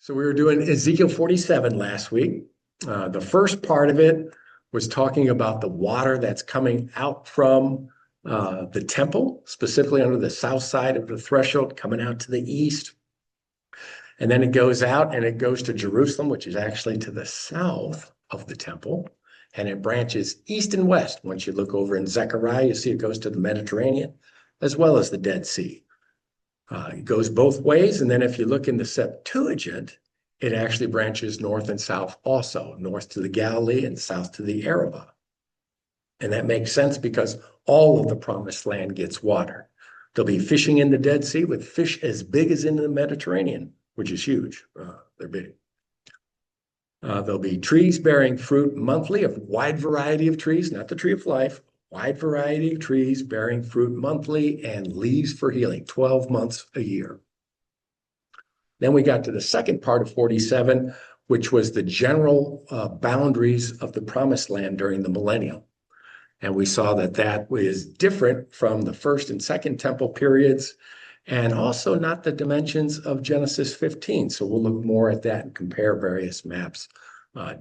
So we were doing Ezekiel 47 last week. The first part of it was talking about the water that's coming out from the temple, specifically under the south side of the threshold, coming out to the east. And then it goes out and it goes to Jerusalem, which is actually to the south of the temple. And it branches east and west. Once you look over in Zechariah, you see it goes to the Mediterranean as well as the Dead Sea. It goes both ways. And then if you look in the Septuagint, it actually branches north and south also, north to the Galilee and south to the Arabah. And that makes sense because all of the promised land gets water. There'll be fishing in the Dead Sea with fish as big as in the Mediterranean, which is huge. They're big. There'll be trees bearing fruit monthly, a wide variety of trees, not the tree of life, wide variety of trees bearing fruit monthly and leaves for healing, 12 months a year. Then we got to the second part of 47, which was the general boundaries of the promised land during the millennium. And we saw that that was different from the first and second temple periods, and also not the dimensions of Genesis 15. So we'll look more at that and compare various maps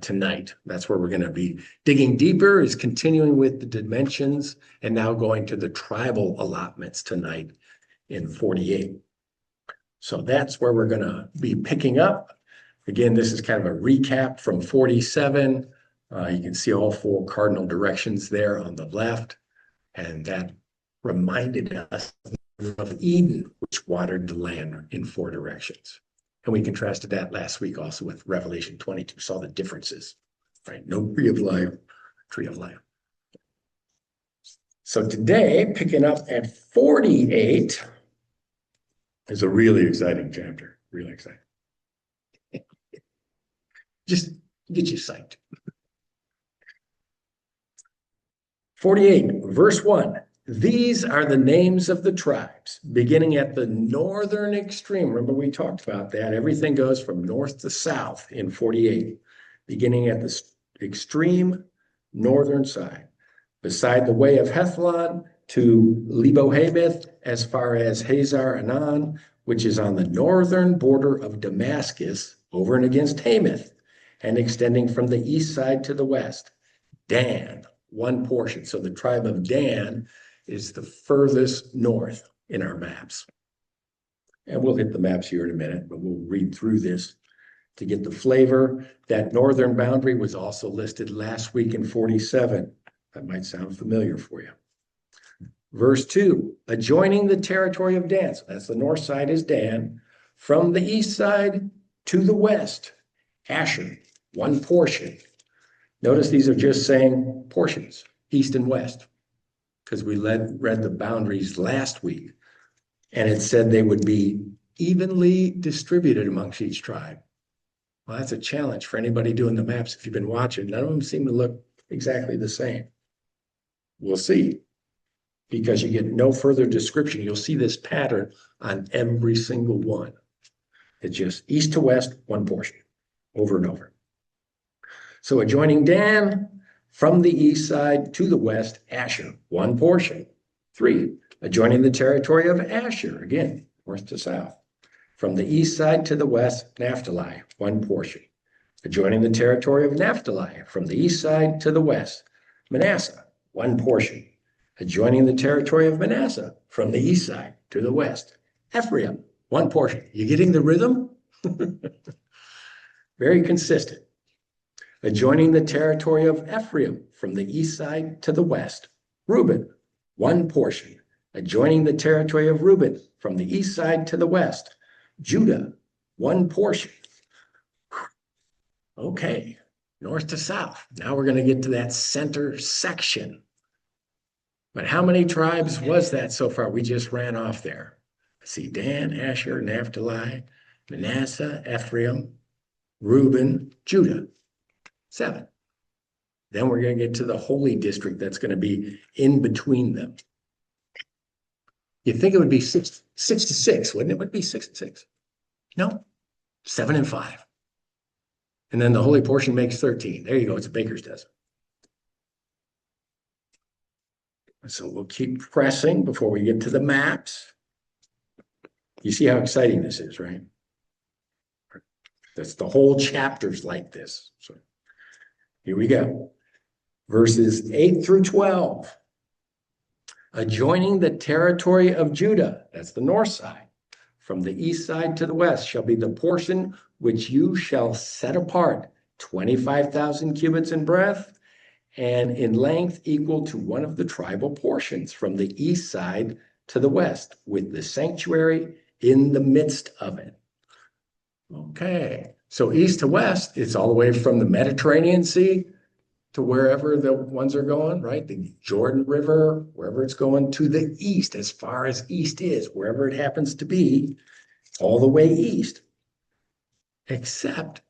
tonight. That's where we're going to be digging deeper, is continuing with the dimensions and now going to the tribal allotments tonight in 48. So that's where we're going to be picking up. Again, this is kind of a recap from 47. You can see all four cardinal directions there on the left. And that reminded us of Eden, which watered the land in four directions. And we contrasted that last week also with Revelation 22, saw the differences, right? No tree of life, tree of life. So today, picking up at 48, is a really exciting chapter, really exciting. Just get you psyched. 48, verse 1. These are the names of the tribes, beginning at the northern extreme. Remember, we talked about that. Everything goes from north to south in 48, beginning at the extreme northern side, beside the way of Hethlon to Lebo-Hamath, as far as Hazar Anan, which is on the northern border of Damascus, over and against Hamath, and extending from the east side to the west. Dan, one portion. So the tribe of Dan is the furthest north in our maps. And we'll hit the maps here in a minute, but we'll read through this to get the flavor. That northern boundary was also listed last week in 47. That might sound familiar for you. Verse 2, adjoining the territory of Dan. So that's the north side is Dan. From the east side to the west, Asher, one portion. Notice these are just saying portions, east and west, because we read the boundaries last week, and it said they would be evenly distributed amongst each tribe. Well, that's a challenge for anybody doing the maps. If you've been watching, none of them seem to look exactly the same. We'll see, because you get no further description. You'll see this pattern on every single one. It's just east to west, one portion, over and over. So adjoining Dan, from the east side to the west, Asher, one portion. 3, adjoining the territory of Asher, again, north to south. From the east side to the west, Naphtali, one portion. Adjoining the territory of Naphtali, from the east side to the west, Manasseh, one portion. Adjoining the territory of Manasseh, from the east side to the west, Ephraim, one portion. You getting the rhythm? Very consistent. Adjoining the territory of Ephraim, from the east side to the west, Reuben, one portion. Adjoining the territory of Reuben, from the east side to the west, Judah, one portion. Okay, north to south. Now we're going to get to that center section. But how many tribes was that so far? We just ran off there. Let's see, Dan, Asher, Naphtali, Manasseh, Ephraim, Reuben, Judah. 7. Then we're going to get to the holy district that's going to be in between them. You'd think it would be 6 to 6, wouldn't it? It would be 6 and 6. No, 7 and 5. And then the holy portion makes 13. There you go. It's a baker's dozen. So we'll keep pressing before we get to the maps. You see how exciting this is, right? That's the whole chapter's like this. So here we go. Verses 8 through 12. Adjoining the territory of Judah, that's the north side, from the east side to the west shall be the portion which you shall set apart, 25,000 cubits in breadth and in length equal to one of the tribal portions from the east side to the west, with the sanctuary in the midst of it. Okay, so east to west, it's all the way from the Mediterranean Sea to wherever the ones are going, right? The Jordan River, wherever it's going, to the east, as far as east is, wherever it happens to be, all the way east. Except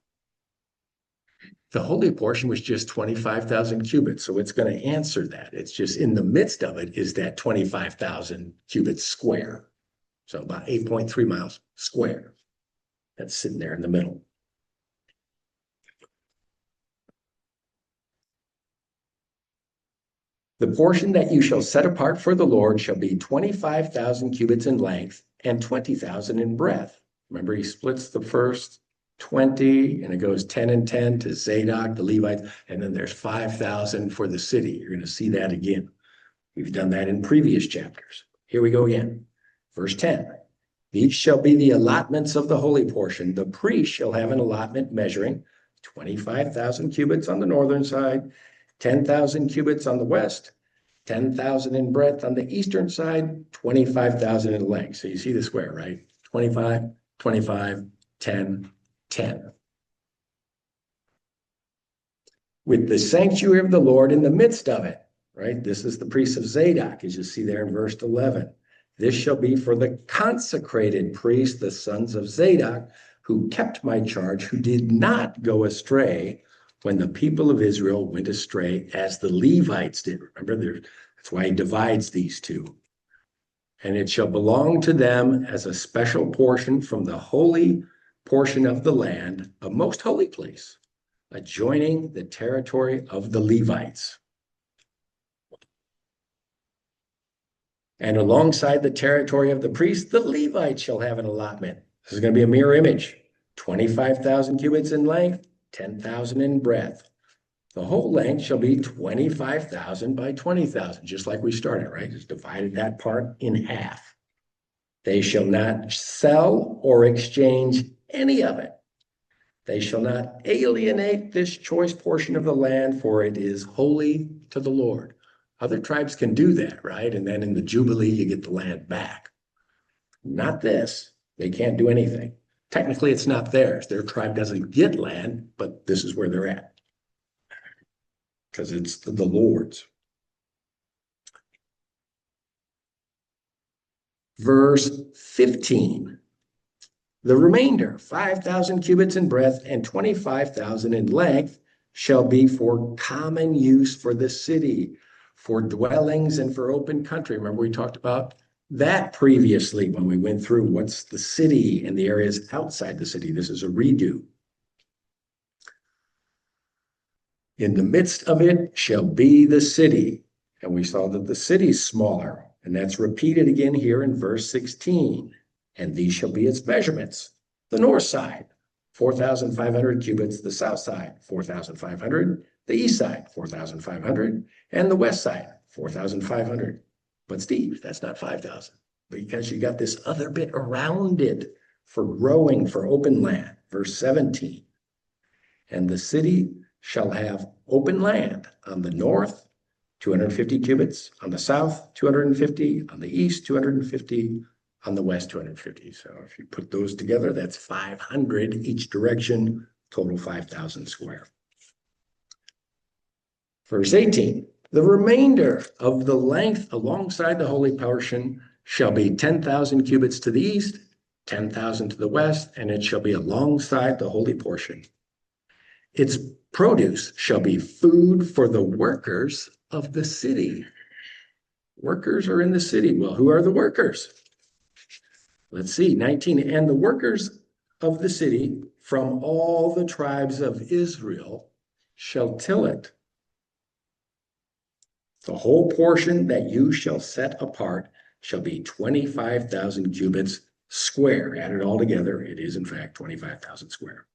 the holy portion was just 25,000 cubits, so it's going to answer that. It's just in the midst of it is that 25,000 cubits square. So about 8.3 miles square. That's sitting there in the middle. The portion that you shall set apart for the Lord shall be 25,000 cubits in length and 20,000 in breadth. Remember, he splits the first 20 and it goes 10 and 10 to Zadok, the Levites, and then there's 5,000 for the city. You're going to see that again. We've done that in previous chapters. Here we go again. Verse 10. These shall be the allotments of the holy portion. The priest shall have an allotment measuring 25,000 cubits on the northern side, 10,000 cubits on the west, 10,000 in breadth on the eastern side, 25,000 in length. So you see the square, right? 25, 25, 10, 10. With the sanctuary of the Lord in the midst of it, right? This is the priest of Zadok, as you see there in verse 11. This shall be for the consecrated priests, the sons of Zadok, who kept my charge, who did not go astray when the people of Israel went astray, as the Levites did. Remember, that's why he divides these two. And it shall belong to them as a special portion from the holy portion of the land, a most holy place, adjoining the territory of the Levites. And alongside the territory of the priests, the Levites shall have an allotment. This is going to be a mirror image, 25,000 cubits in length, 10,000 in breadth. The whole length shall be 25,000 by 20,000, just like we started, right? Just divided that part in half. They shall not sell or exchange any of it. They shall not alienate this choice portion of the land, for it is holy to the Lord. Other tribes can do that, right? And then in the Jubilee, you get the land back. Not this. They can't do anything. Technically, it's not theirs. Their tribe doesn't get land, but this is where they're at because it's the Lord's. Verse 15. The remainder, 5,000 cubits in breadth and 25,000 in length, shall be for common use for the city, for dwellings and for open country. Remember, we talked about that previously when we went through what's the city and the areas outside the city. This is a redo. In the midst of it shall be the city. And we saw that the city's smaller. And that's repeated again here in verse 16. And these shall be its measurements. The north side, 4,500 cubits. The south side, 4,500. The east side, 4,500. And the west side, 4,500. But Steve, that's not 5,000 because you got this other bit around it for growing, for open land. Verse 17. And the city shall have open land on the north, 250 cubits, on the south, 250, on the east, 250, on the west, 250. So if you put those together, that's 500 each direction, total 5,000 square. Verse 18, the remainder of the length alongside the holy portion shall be 10,000 cubits to the east, 10,000 to the west, and it shall be alongside the holy portion. Its produce shall be food for the workers of the city. Workers are in the city. Well, who are the workers? Let's see, 19, and the workers of the city from all the tribes of Israel shall till it. The whole portion that you shall set apart shall be 25,000 cubits square. Add it all together, it is in fact 25,000 square.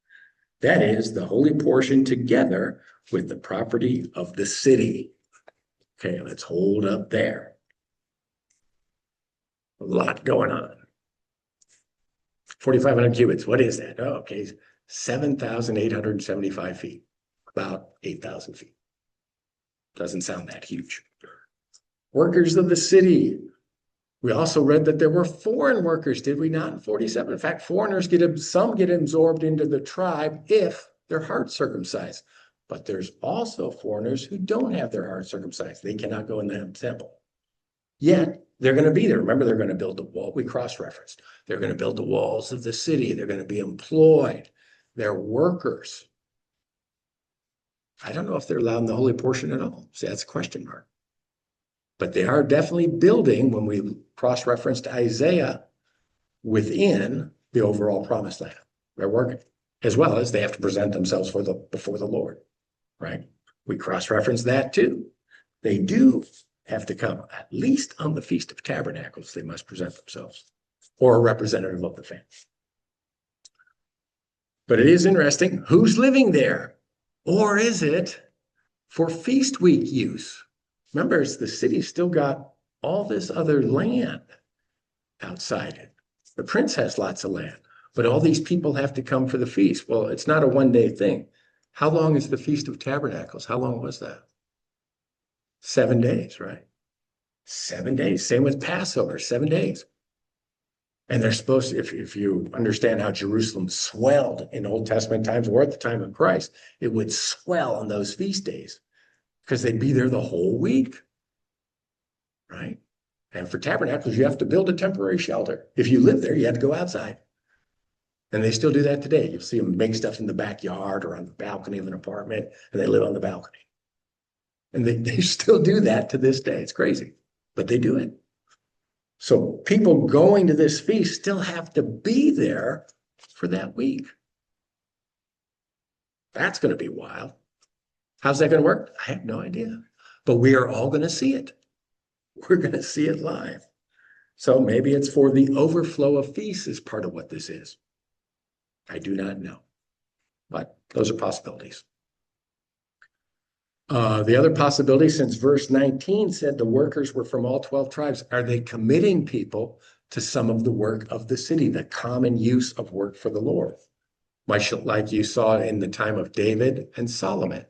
That is the holy portion together with the property of the city. Okay, let's hold up there. A lot going on. 4,500 cubits, what is that? Oh, okay, 7,875 feet, about 8,000 feet. Doesn't sound that huge. Workers of the city. We also read that there were foreign workers, did we not, in 47? In fact, foreigners some get absorbed into the tribe if their heart circumcised. But there's also foreigners who don't have their heart circumcised. They cannot go in the temple. Yet, they're going to be there. Remember, they're going to build the wall. We cross-referenced. They're going to build the walls of the city. They're going to be employed. They're workers. I don't know if they're allowed in the holy portion at all. See, that's a question mark. But they are definitely building, when we cross-referenced Isaiah, within the overall promised land. They're working, as well as they have to present themselves before the Lord, right? We cross-reference that too. They do have to come, at least on the Feast of Tabernacles, they must present themselves, or a representative of the family. But it is interesting, who's living there? Or is it for feast week use? Remember, the city's still got all this other land outside it. The prince has lots of land, but all these people have to come for the feast. Well, it's not a one-day thing. How long is the Feast of Tabernacles? How long was that? 7 days, right? 7 days. Same with Passover, 7 days. And they're supposed to, if you understand how Jerusalem swelled in Old Testament times or at the time of Christ, it would swell on those feast days because they'd be there the whole week, right? And for tabernacles, you have to build a temporary shelter. If you live there, you have to go outside. And they still do that today. You'll see them make stuff in the backyard or on the balcony of an apartment, and they live on the balcony. And they still do that to this day. It's crazy, but they do it. So people going to this feast still have to be there for that week. That's going to be wild. How's that going to work? I have no idea. But we are all going to see it. We're going to see it live. So maybe it's for the overflow of feasts is part of what this is. I do not know. But those are possibilities. The other possibility, since verse 19 said the workers were from all 12 tribes, are they committing people to some of the work of the city, the common use of work for the Lord? Much like you saw in the time of David and Solomon.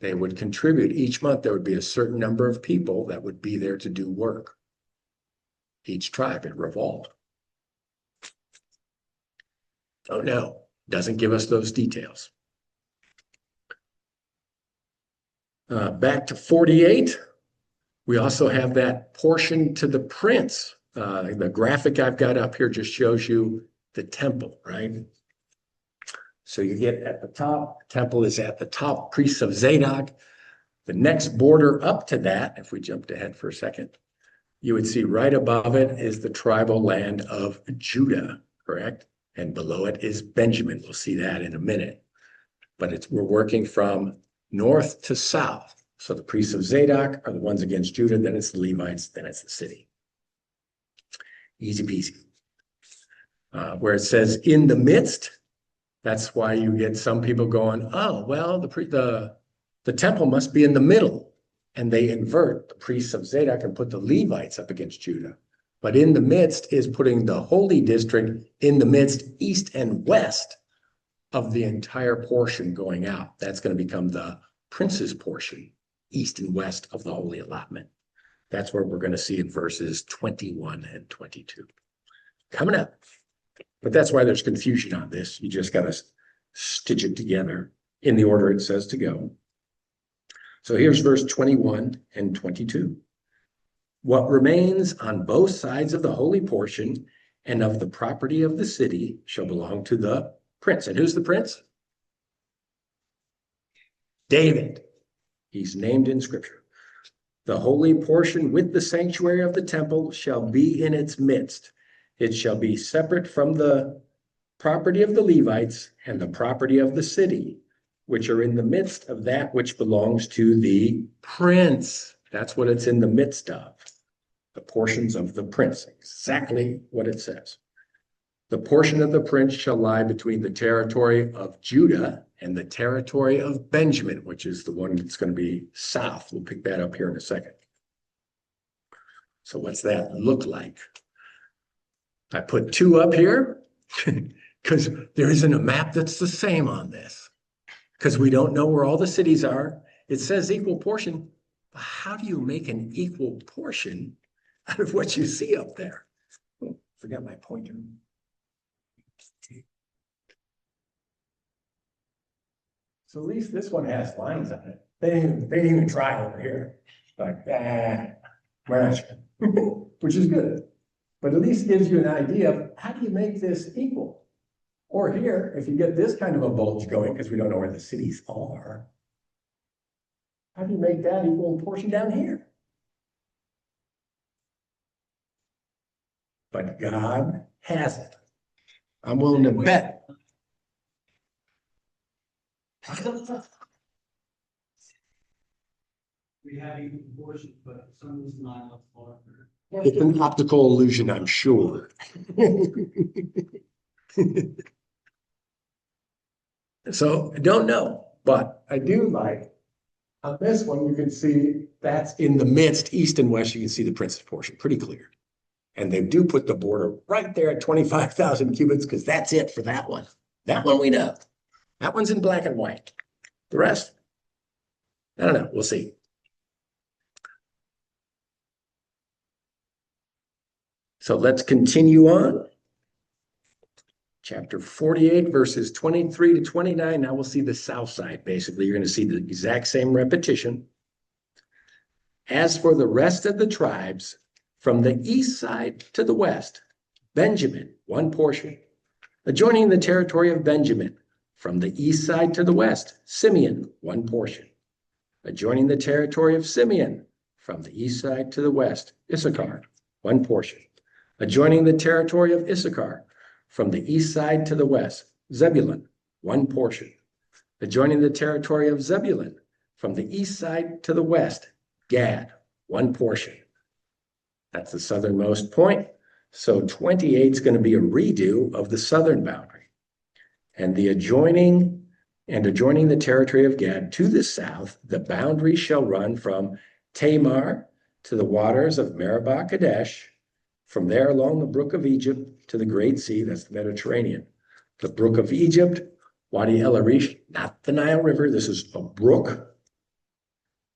They would contribute. Each month there would be a certain number of people that would be there to do work. Each tribe, it revolved. Oh no, doesn't give us those details. Back to 48, we also have that portion to the prince. The graphic I've got up here just shows you the temple, right? So you get at the top, temple is at the top, priests of Zadok. The next border up to that, if we jumped ahead for a second, you would see right above it is the tribal land of Judah, correct? And below it is Benjamin. We'll see that in a minute. But we're working from north to south. So the priests of Zadok are the ones against Judah, then it's the Levites, then it's the city. Easy peasy. Where it says in the midst, that's why you get some people going, oh, well, the temple must be in the middle. And they invert the priests of Zadok and put the Levites up against Judah. But in the midst is putting the holy district in the midst, east and west of the entire portion going out. That's going to become the prince's portion, east and west of the holy allotment. That's where we're going to see in verses 21 and 22. Coming up. But that's why there's confusion on this. You just got to stitch it together in the order it says to go. So here's verse 21 and 22. What remains on both sides of the holy portion and of the property of the city shall belong to the prince. And who's the prince? David. He's named in scripture. The holy portion with the sanctuary of the temple shall be in its midst. It shall be separate from the property of the Levites and the property of the city, which are in the midst of that which belongs to the prince. That's what it's in the midst of. The portions of the prince. Exactly what it says. The portion of the prince shall lie between the territory of Judah and the territory of Benjamin, which is the one that's going to be south. We'll pick that up here in a second. So what's that look like? I put 2 up here because there isn't a map that's the same on this, because we don't know where all the cities are. It says equal portion. How do you make an equal portion out of what you see up there? Oh, forgot my pointer. So at least this one has lines on it. They didn't even try over here. Like, we're not sure, which is good. But at least gives you an idea of how do you make this equal? Or here, if you get this kind of a bulge going, because we don't know where the cities are, how do you make that equal portion down here? But God has it. I'm willing to bet. We have equal portion, but some is not up for. It's an optical illusion, I'm sure. So I don't know, but I do like, on this one, you can see that's in the midst, east and west, you can see the prince's portion, pretty clear. And they do put the border right there at 25,000 cubits, because that's it for that one. That one we know. That one's in black and white. The rest, I don't know, we'll see. So let's continue on. Chapter 48, verses 23 to 29. Now we'll see the south side. Basically, you're going to see the exact same repetition. As for the rest of the tribes, from the east side to the west, Benjamin, one portion, adjoining the territory of Benjamin. From the east side to the west, Simeon, one portion, adjoining the territory of Simeon. From the east side to the west, Issachar, one portion, adjoining the territory of Issachar. From the east side to the west, Zebulun, one portion, adjoining the territory of Zebulun. From the east side to the west, Gad, one portion. That's the southernmost point. So 28 is going to be a redo of the southern boundary. And adjoining the territory of Gad to the south, the boundary shall run from Tamar to the waters of Meribah Kadesh, from there along the brook of Egypt to the Great Sea, that's the Mediterranean. The brook of Egypt, Wadi El Arish, not the Nile River, this is a brook.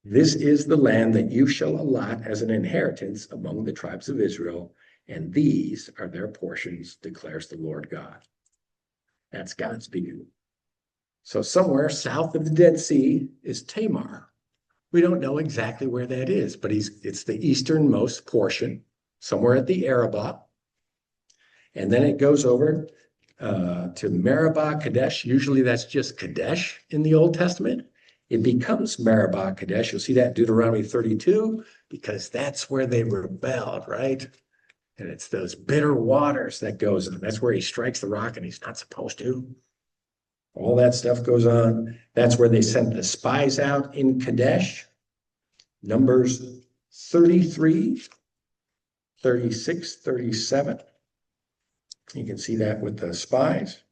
This is the land that you shall allot as an inheritance among the tribes of Israel, and these are their portions, declares the Lord God. That's God speaking. So somewhere south of the Dead Sea is Tamar. We don't know exactly where that is, but it's the easternmost portion, somewhere at the Arabah. And then it goes over to Meribah Kadesh. Usually that's just Kadesh in the Old Testament. It becomes Meribah Kadesh. You'll see that in Deuteronomy 32, because that's where they rebelled, right? And it's those bitter waters that goes, and that's where he strikes the rock and he's not supposed to. All that stuff goes on. That's where they sent the spies out in Kadesh. Numbers 33, 36, 37. You can see that with the spies.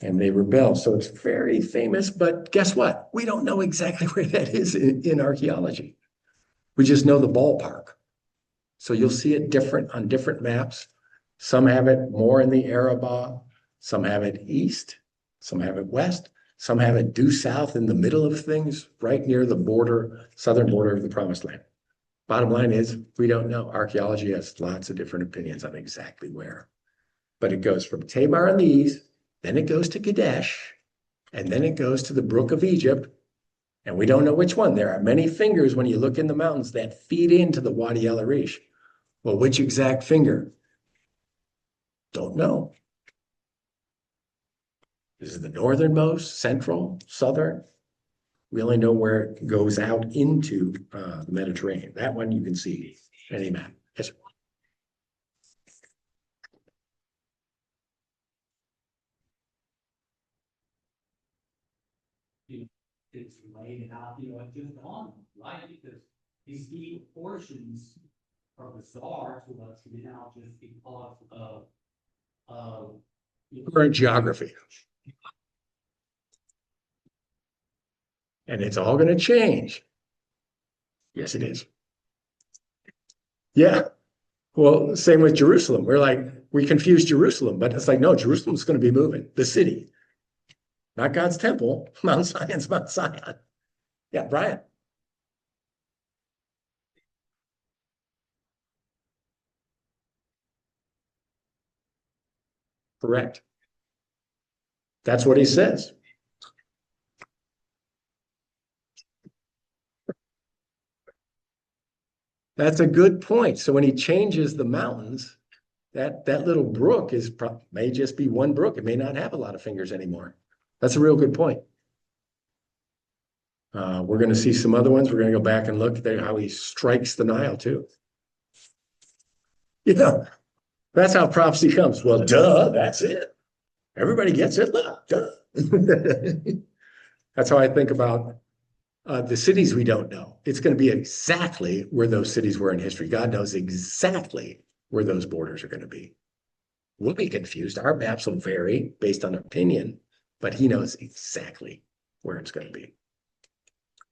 And they rebel. So it's very famous, but guess what? We don't know exactly where that is in archaeology. We just know the ballpark. So you'll see it different on different maps. Some have it more in the Arabah, some have it east, some have it west, some have it due south in the middle of things, right near the border, southern border of the Promised Land. Bottom line is, we don't know. Archaeology has lots of different opinions on exactly where. But it goes from Tamar in the east, then it goes to Kadesh, and then it goes to the brook of Egypt, and we don't know which one. There are many fingers when you look in the mountains that feed into the Wadi El Arish. Well, which exact finger? Don't know. Is it the northernmost, central, southern? We only know where it goes out into the Mediterranean. That one you can see any map. Yes, sir. It's laid out, just on, right? Because these equal portions are bizarre to us now just because of Current geography. And it's all going to change. Yes, it is. Yeah. Well, same with Jerusalem. We're like, we confuse Jerusalem, but it's like, no, Jerusalem's going to be moving, the city, not God's temple. Mount Zion's Mount Zion. Yeah, Brian. Correct. That's what he says. That's a good point. So when he changes the mountains, that little brook may just be one brook. It may not have a lot of fingers anymore. That's a real good point. We're going to see some other ones. We're going to go back and look at how he strikes the Nile too. Yeah, that's how prophecy comes. Well, duh, that's it. Everybody gets it. Duh. That's how I think about the cities we don't know. It's going to be exactly where those cities were in history. God knows exactly where those borders are going to be. We'll be confused. Our maps will vary based on opinion, but he knows exactly where it's going to be.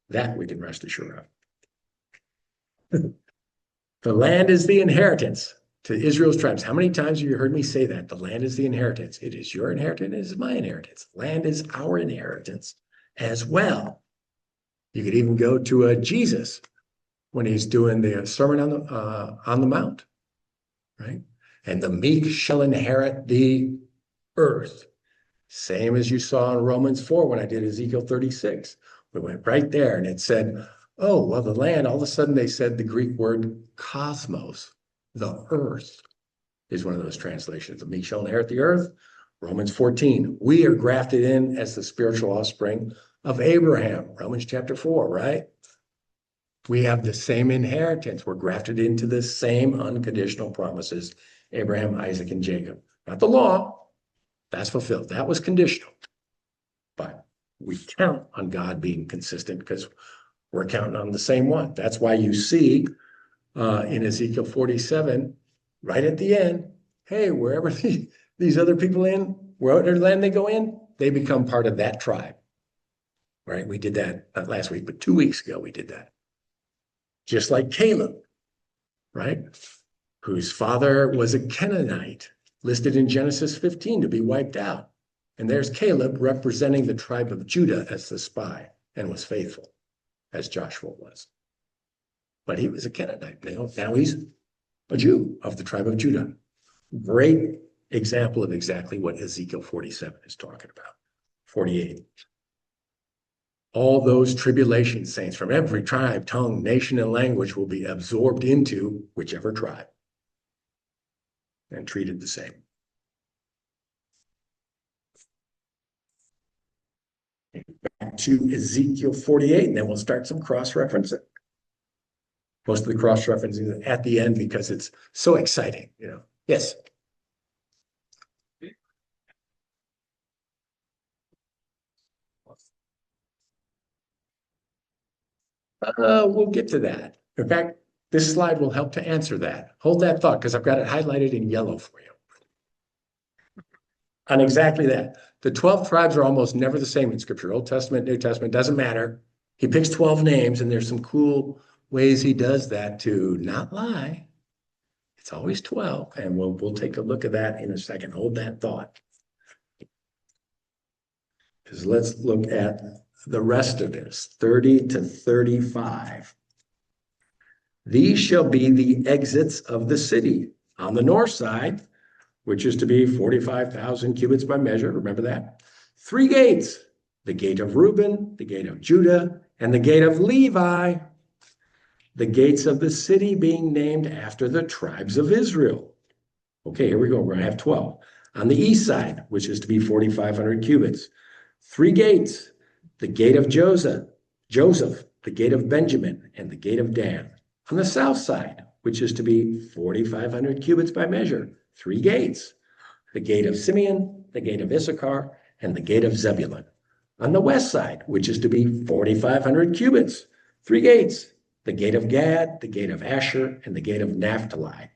That we can rest assured of. The land is the inheritance to Israel's tribes. How many times have you heard me say that? The land is the inheritance. It is your inheritance. It is my inheritance. Land is our inheritance as well. You could even go to Jesus when he's doing the Sermon on the Mount, right? And the meek shall inherit the earth. Same as you saw in Romans 4 when I did Ezekiel 36. We went right there and it said, oh, well, the land, all of a sudden they said the Greek word cosmos, the earth is one of those translations. The meek shall inherit the earth. Romans 14, we are grafted in as the spiritual offspring of Abraham. Romans chapter 4, right? We have the same inheritance. We're grafted into the same unconditional promises, Abraham, Isaac, and Jacob. Not the law, that's fulfilled. That was conditional. But we count on God being consistent because we're counting on the same one. That's why you see in Ezekiel 47, right at the end, hey, wherever these other people wherever land they go in, they become part of that tribe. Right? We did that not last week, but 2 weeks ago we did that. Just like Caleb, right? Whose father was a Canaanite, listed in Genesis 15 to be wiped out. And there's Caleb representing the tribe of Judah as the spy and was faithful, as Joshua was. But he was a Canaanite. Now he's a Jew of the tribe of Judah. Great example of exactly what Ezekiel 47 is talking about. 48. All those tribulation saints from every tribe, tongue, nation, and language will be absorbed into whichever tribe and treated the same. Back to Ezekiel 48, and then we'll start some cross-referencing. Most of the cross-referencing at the end because it's so exciting, you know. Yes. We'll get to that. In fact, this slide will help to answer that. Hold that thought because I've got it highlighted in yellow for you. On exactly that. The 12 tribes are almost never the same in Scripture. Old Testament, New Testament, doesn't matter. He picks 12 names, and there's some cool ways he does that to not lie. It's always 12, and we'll take a look at that in a second. Hold that thought. Because let's look at the rest of this, 30 to 35. These shall be the exits of the city. On the north side, which is to be 45,000 cubits by measure, remember that? 3 gates, the gate of Reuben, the gate of Judah, and the gate of Levi. The gates of the city being named after the tribes of Israel. Okay, here we go. We're going to have 12. On the east side, which is to be 4,500 cubits, 3 gates, the gate of Joseph, the gate of Benjamin, and the gate of Dan. On the south side, which is to be 4,500 cubits by measure, 3 gates, the gate of Simeon, the gate of Issachar, and the gate of Zebulun. On the west side, which is to be 4,500 cubits, 3 gates, the gate of Gad, the gate of Asher, and the gate of Naphtali.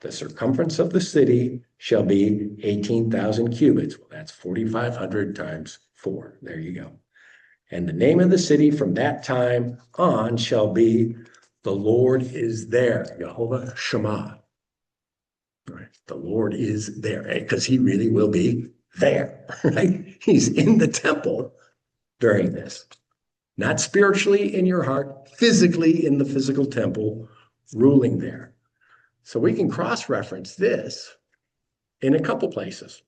The circumference of the city shall be 18,000 cubits. Well, that's 4,500 times 4. There you go. And the name of the city from that time on shall be the Lord is there, Jehovah Shammah. Right? The Lord is there, because he really will be there, right? He's in the temple during this. Not spiritually in your heart, physically in the physical temple, ruling there. So we can cross-reference this in a couple places.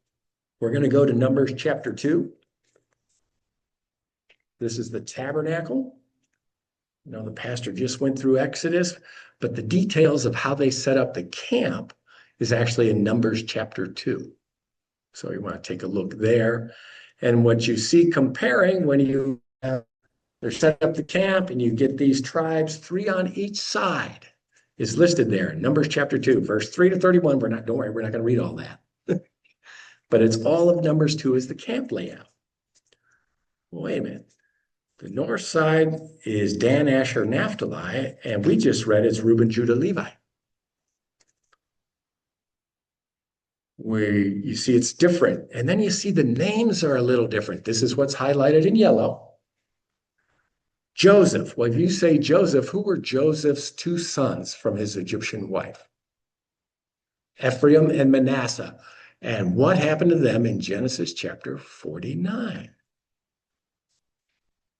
We're going to go to Numbers chapter 2. This is the tabernacle. You know, the pastor just went through Exodus, but the details of how they set up the camp is actually in Numbers chapter 2. So you want to take a look there. And what you see comparing when you they're setting up the camp and you get these tribes, 3 on each side, is listed there in Numbers chapter 2, verse 3 to 31. Don't worry, we're not going to read all that. But it's all of Numbers 2 is the camp layout. Well, wait a minute. The north side is Dan, Asher, Naphtali, and we just read it's Reuben, Judah, Levi. You see it's different. And then you see the names are a little different. This is what's highlighted in yellow. Joseph. Well, if you say Joseph, who were Joseph's 2 sons from his Egyptian wife? Ephraim and Manasseh. And what happened to them in Genesis chapter 49?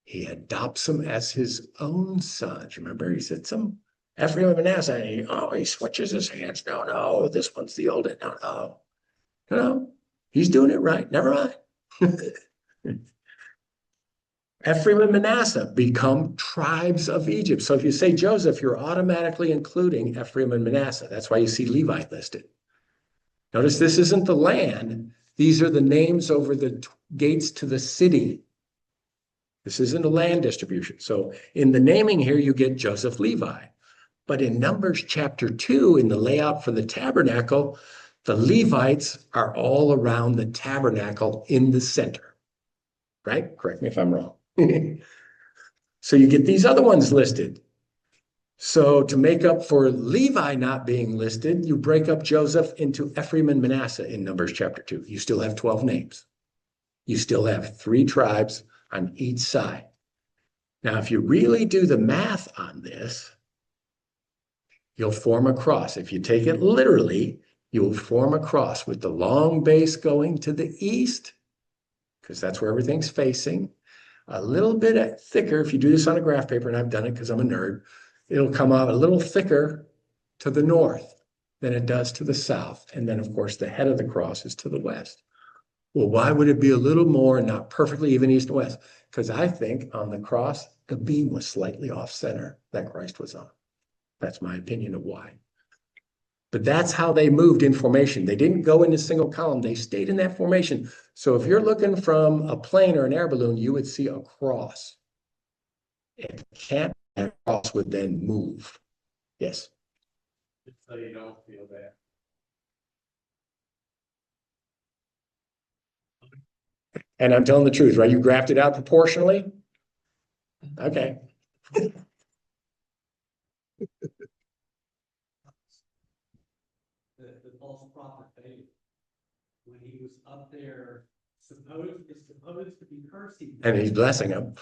He adopts them as his own sons. Remember, he said some Ephraim and Manasseh. And he switches his hands. No, this one's the oldest. No, he's doing it right. Never mind. Ephraim and Manasseh become tribes of Egypt. So if you say Joseph, you're automatically including Ephraim and Manasseh. That's why you see Levi listed. Notice this isn't the land. These are the names over the gates to the city. This isn't a land distribution. So in the naming here, you get Joseph Levi. But in Numbers chapter 2, in the layout for the tabernacle, the Levites are all around the tabernacle in the center. Right? Correct me if I'm wrong. So you get these other ones listed. So to make up for Levi not being listed, you break up Joseph into Ephraim and Manasseh in Numbers chapter 2. You still have 12 names. You still have 3 tribes on each side. Now, if you really do the math on this, you'll form a cross. If you take it literally, you'll form a cross with the long base going to the east, because that's where everything's facing. A little bit thicker, if you do this on a graph paper, and I've done it because I'm a nerd, it'll come out a little thicker to the north than it does to the south. And then, of course, the head of the cross is to the west. Well, why would it be a little more and not perfectly even east and west? Because I think on the cross, the beam was slightly off center that Christ was on. That's my opinion of why. But that's how they moved in formation. They didn't go in a single column. They stayed in that formation. So if you're looking from a plane or an air balloon, you would see a cross. It can't, that cross would then move. Yes. So you don't feel bad. And I'm telling the truth, right? You graphed it out proportionally? Okay. The false prophet David, when he was up there, supposed to be cursing. And he's blessing them.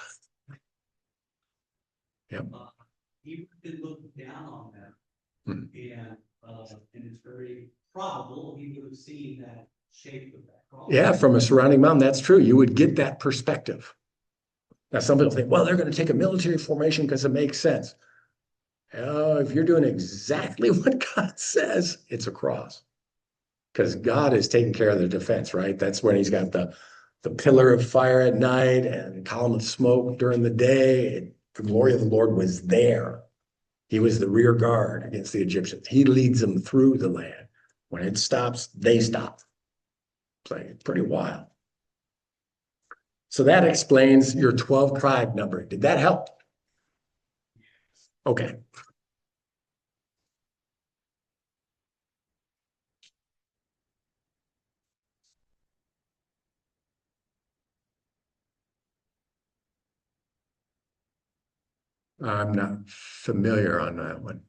Yep. He would have been looking down on them. Hmm. And it's very probable he would have seen that shape of that cross. Yeah, from a surrounding mountain, that's true. You would get that perspective. Now, some people think, well, they're going to take a military formation because it makes sense. If you're doing exactly what God says, it's a cross. Because God is taking care of the defense, right? That's when he's got the pillar of fire at night and column of smoke during the day. The glory of the Lord was there. He was the rear guard against the Egyptians. He leads them through the land. When it stops, they stop. It's like pretty wild. So that explains your 12 tribe number. Did that help? Okay. I'm not familiar on that one.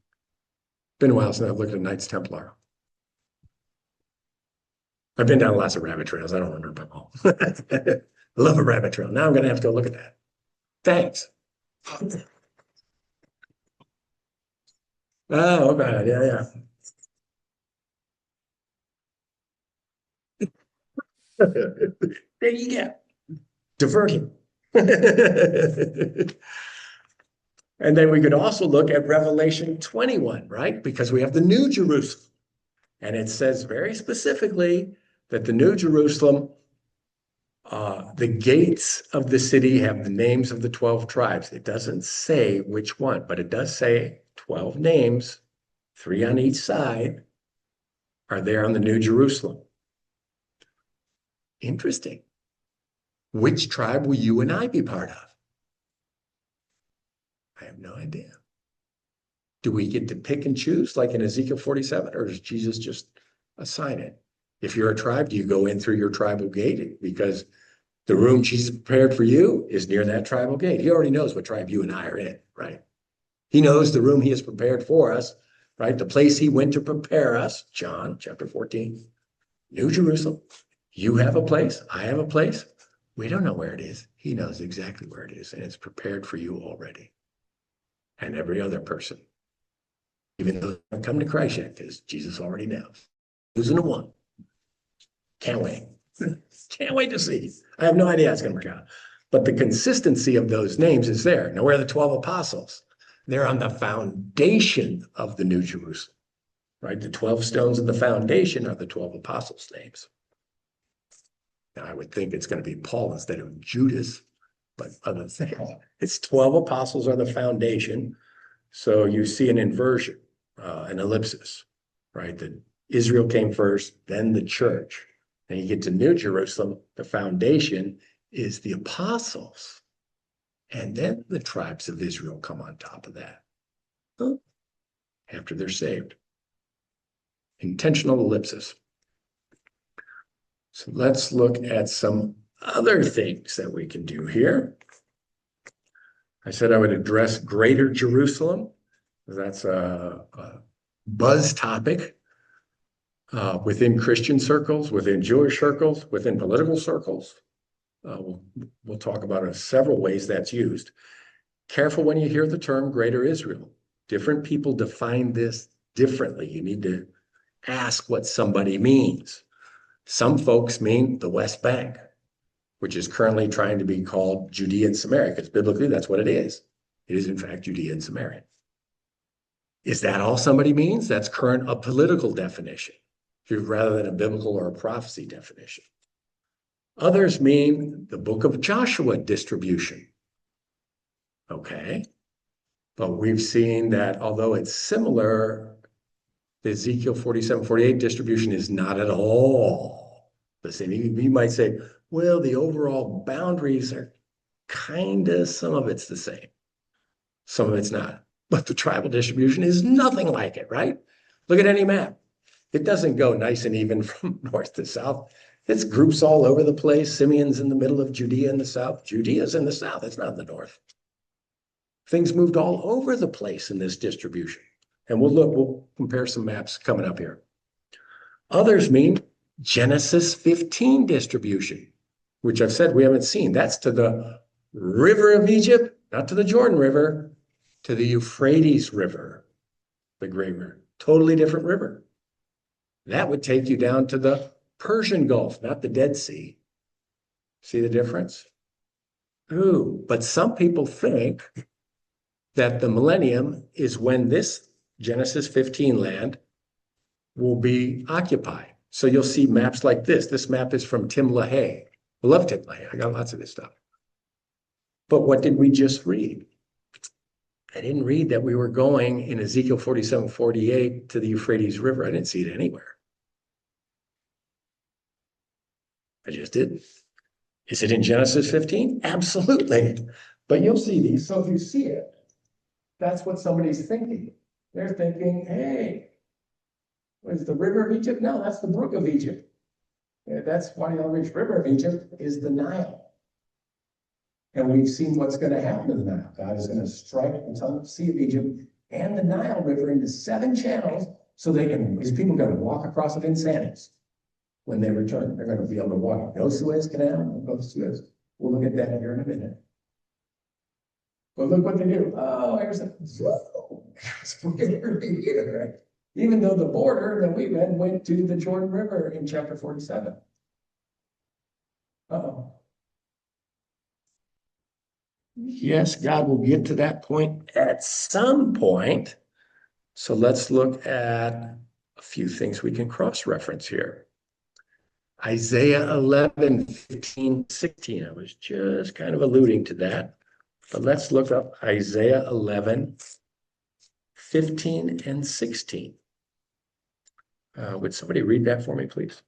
Been a while since I've looked at Knights Templar. I've been down lots of rabbit trails. I don't remember them all. I love a rabbit trail. Now I'm going to have to go look at that. Thanks. Oh, okay. Yeah, yeah. There you go. Diverting. And then we could also look at Revelation 21, right? Because we have the New Jerusalem. And it says very specifically that the New Jerusalem, the gates of the city have the names of the 12 tribes. It doesn't say which one, but it does say 12 names, 3 on each side, are there on the New Jerusalem. Interesting. Which tribe will you and I be part of? I have no idea. Do we get to pick and choose like in Ezekiel 47, or does Jesus just assign it? If you're a tribe, do you go in through your tribal gate? Because the room Jesus prepared for you is near that tribal gate. He already knows what tribe you and I are in, right? He knows the room he has prepared for us, right? The place he went to prepare us, John chapter 14, New Jerusalem. You have a place, I have a place. We don't know where it is. He knows exactly where it is, and it's prepared for you already. And every other person, even though they haven't come to Christ yet, because Jesus already knows. Losing to one. Can't wait. Can't wait to see. I have no idea how it's going to work out. But the consistency of those names is there. Now, where are the 12 apostles? They're on the foundation of the New Jerusalem, right? The 12 stones of the foundation are the 12 apostles' names. Now, I would think it's going to be Paul instead of Judas, but other than that, it's 12 apostles are the foundation. So you see an inversion, an ellipsis, right? That Israel came first, then the church. And you get to New Jerusalem, the foundation is the apostles. And then the tribes of Israel come on top of that after they're saved. Intentional ellipsis. So let's look at some other things that we can do here. I said I would address Greater Jerusalem. That's a buzz topic within Christian circles, within Jewish circles, within political circles. We'll talk about it several ways that's used. Careful when you hear the term Greater Israel. Different people define this differently. You need to ask what somebody means. Some folks mean the West Bank, which is currently trying to be called Judea and Samaria, because biblically that's what it is. It is in fact Judea and Samaria. Is that all somebody means? That's current a political definition, rather than a biblical or a prophecy definition. Others mean the book of Joshua distribution. Okay. But we've seen that although it's similar, the Ezekiel 47, 48 distribution is not at all the same. You might say, well, the overall boundaries are kind of, some of it's the same. Some of it's not. But the tribal distribution is nothing like it, right? Look at any map. It doesn't go nice and even from north to south. It's groups all over the place. Simeon's in the middle of Judea in the south. Judea's in the south. It's not in the north. Things moved all over the place in this distribution. And we'll compare some maps coming up here. Others mean Genesis 15 distribution, which I've said we haven't seen. That's to the river of Egypt, not to the Jordan River, to the Euphrates River, the Great River. Totally different river. That would take you down to the Persian Gulf, not the Dead Sea. See the difference? Ooh, but some people think that the millennium is when this Genesis 15 land will be occupied. So you'll see maps like this. This map is from Tim LaHaye. I love Tim LaHaye. I got lots of his stuff. But what did we just read? I didn't read that we were going in Ezekiel 47, 48 to the Euphrates River. I didn't see it anywhere. I just didn't. Is it in Genesis 15? Absolutely. But you'll see these. So if you see it, that's what somebody's thinking. They're thinking, hey, was the river of Egypt? No, that's the brook of Egypt. That's why the River of Egypt is the Nile. And we've seen what's going to happen to the Nile. God is going to strike the tongue of the Sea of Egypt and the Nile River into 7 channels so his people are going to walk across it in sandals when they return. They're going to be able to walk. No Suez Canal, no go to Suez. We'll look at that here in a minute. But look what they do. Oh, here's a right? Even though the border that we read went to the Jordan River in chapter 47. Uh-oh. Yes, God will get to that point at some point. So let's look at a few things we can cross-reference here. Isaiah 11, 15, 16. I was just kind of alluding to that. But let's look up Isaiah 11, 15, and 16. Would somebody read that for me, please?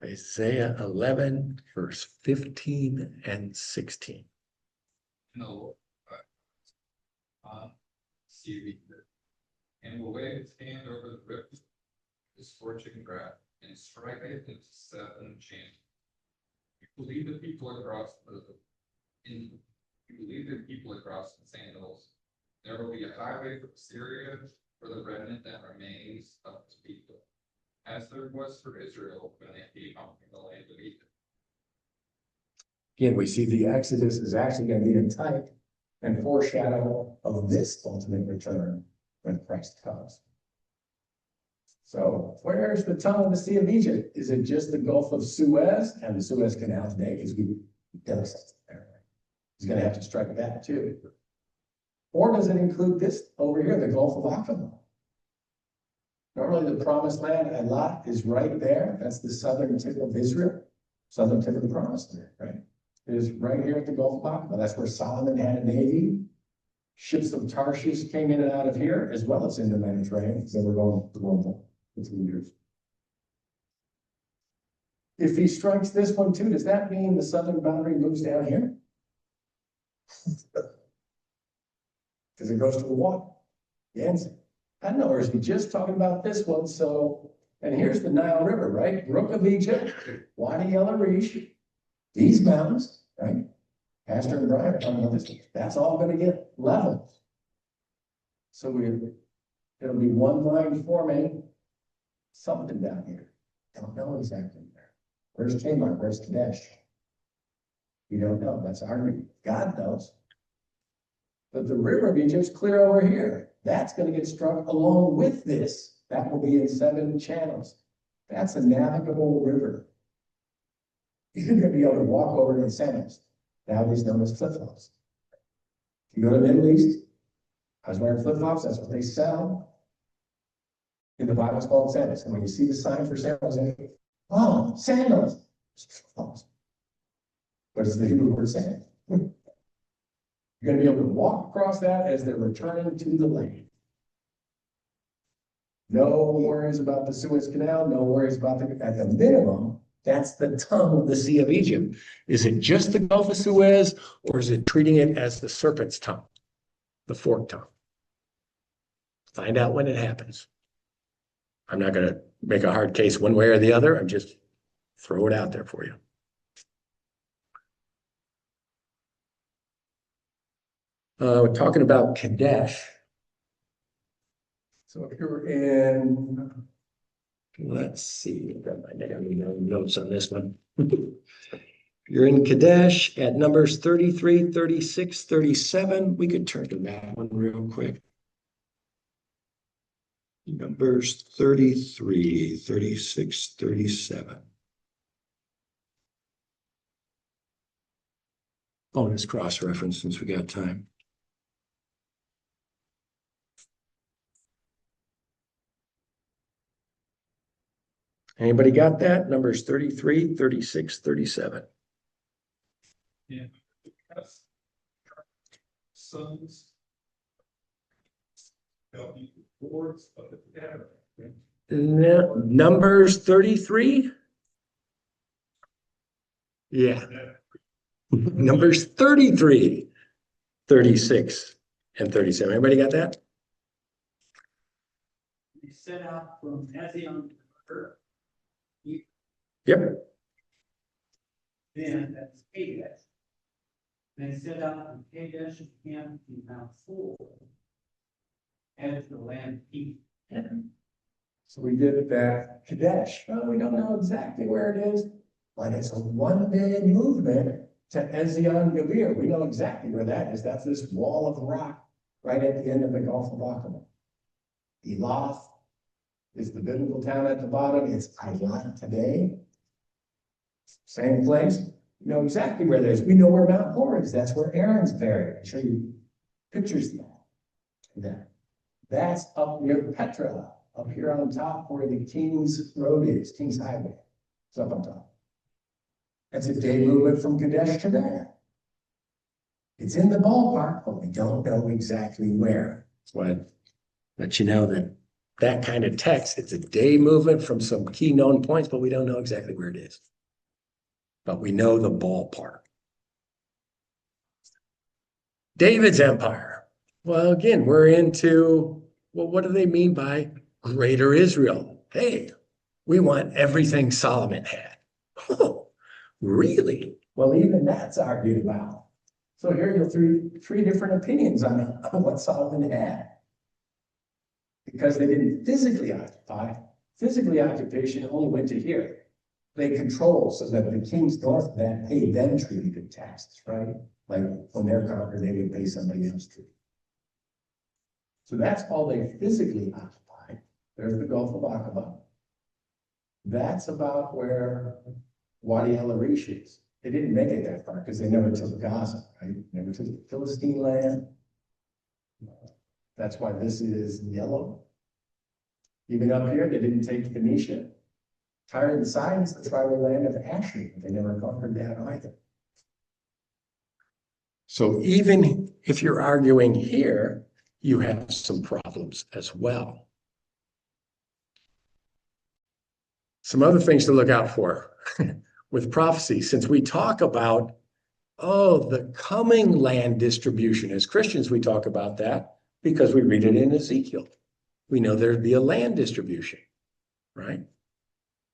Isaiah 11, verse 15 and 16. No, see, and will wave his hand over the river, the scorching grass, and strike it into 7 channels. You lead the people across the sandals. There will be a highway for Syria for the remnant that remains of his people, as there was for Israel when they came out from the land of Egypt. Again, we see the Exodus is actually going to be a type and foreshadow of this ultimate return when Christ comes. So where's the tongue of the Sea of Egypt? Is it just the Gulf of Suez and the Suez Canal today? Because we devastated there. He's going to have to strike that too. Or does it include this over here, the Gulf of Aqaba? Normally the promised land, Elat, is right there. That's the southern tip of Israel, southern tip of the promised land, right? It is right here at the Gulf of Aqaba. That's where Solomon had a navy. Ships of Tarshish came in and out of here, as well as in the Mediterranean, because they were going to Rome for 2 years. If he strikes this one too, does that mean the southern boundary moves down here? Because it goes to the water. The answer. I don't know, or is he just talking about this one? So, and here's the Nile River, right? Brook of Egypt, Wadi El Arish, these mountains, right? Pastor and Brian are talking about this. That's all going to get leveled. So it'll be one line forming something down here. Don't know exactly where. Where's Tamar? Where's Kadesh? You don't know. That's our reading. God knows. But the river of Egypt's clear over here. That's going to get struck along with this. That will be in 7 channels. That's a navigable river. You're going to be able to walk over it in sandals. Nowadays known as flip-flops. If you go to the Middle East, I was wearing flip-flops. That's what they sell. In the Bible, it's called sandals. And when you see the sign for sandals, oh, sandals. Flip-flops. What is the Hebrew word sandal? You're going to be able to walk across that as they're returning to the land. No worries about the Suez Canal. No worries about at the minimum, that's the tongue of the Sea of Egypt. Is it just the Gulf of Suez, or is it treating it as the serpent's tongue, the forked tongue? Find out when it happens. I'm not going to make a hard case one way or the other. I'm just throw it out there for you. We're talking about Kadesh. So if you're in, let's see, I've got my notes on this one. You're in Kadesh at Numbers 33, 36, 37. We could turn to that one real quick. Numbers 33, 36, 37. Bonus cross-reference since we got time. Anybody got that? Numbers 33, 36, 37. Yeah. Sons. Boards of the data. Numbers 33? Yeah. Numbers 33, 36, and 37. Everybody got that? they set out from Ezion River, Yep. then that's Kadesh. They set out from Kadesh and camped in Mount Seir, as the land peace. So we did that Kadesh. Well, we don't know exactly where it is, but it's a one-day movement to Ezion Geber. We know exactly where that is. That's this wall of rock right at the end of the Gulf of Aqaba. Elath is the biblical town at the bottom. It's Eilat today. Same place. We know exactly where that is. We know where Mount Hor is. That's where Aaron's buried. I'll show you pictures of that. That's up near Petra, up here on top where the King's Road is, King's Highway. It's up on top. That's a day movement from Kadesh to there. It's in the ballpark, but we don't know exactly where. That's why I let you know that that kind of text, it's a day movement from some key known points, but we don't know exactly where it is. But we know the ballpark. David's empire. Well, again, we're into, well, what do they mean by greater Israel? Hey, we want everything Solomon had. Oh, really? Well, even that's argued about. So here you'll three different opinions on what Solomon had. Because they didn't physically occupy. Physically occupation only went to here. They control so that the kings north of that paid them tribute taxes, right? Like when they're conquered, they would pay somebody else tribute. So that's all they physically occupied. There's the Gulf of Aqaba. That's about where Wadi El Arish is. They didn't make it that far because they never took Gaza, right? Never took the Philistine land. That's why this is yellow. Even up here, they didn't take Phoenicia. Tyre and Sidon is the tribal land of Asher. They never conquered that either. So even if you're arguing here, you have some problems as well. Some other things to look out for with prophecy, since we talk about, the coming land distribution. As Christians, we talk about that because we read it in Ezekiel. We know there'd be a land distribution, right?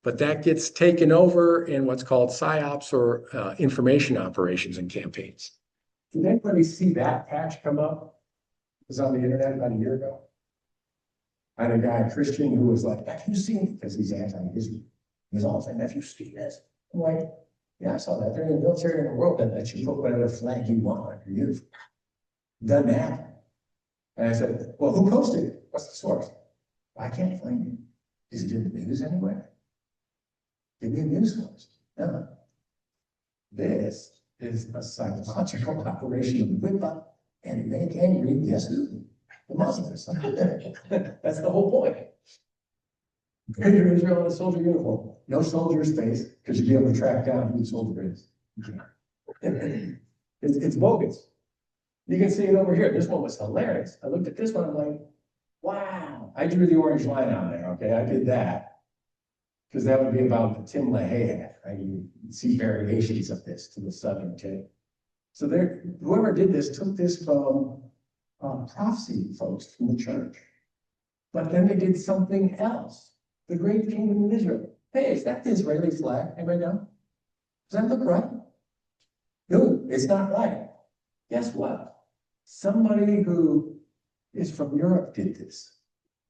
But that gets taken over in what's called PSYOPs or information operations and campaigns. Did anybody see that patch come up? It was on the internet about a year ago. I had a guy, a Christian, who was like, have you seen, because he's anti-Israel. He was all saying, have you seen this? I'm like, yeah, I saw that. They're in the military in the world that lets you put whatever flag you want on your uniform. Doesn't happen. And I said, well, who posted it? What's the source? I can't find it. Is it in the news anywhere? Give me a news source. No. This is a psychological operation of whip up and make angry, yes, the Muslims. That's the whole point. Greater Israel in a soldier uniform. No soldier's face, because you'd be able to track down who the soldier is. It's bogus. You can see it over here. This one was hilarious. I looked at this one, I'm like, wow. I drew the orange line on there, okay? I did that. Because that would be about the Tim LaHaye, right? You see variations of this to the southern tip. So there, whoever did this took this from prophecy folks from the church. But then they did something else. The great kingdom of Israel. Hey, is that the Israeli flag? Anybody know? Does that look right? No, it's not right. Guess what? Somebody who is from Europe did this.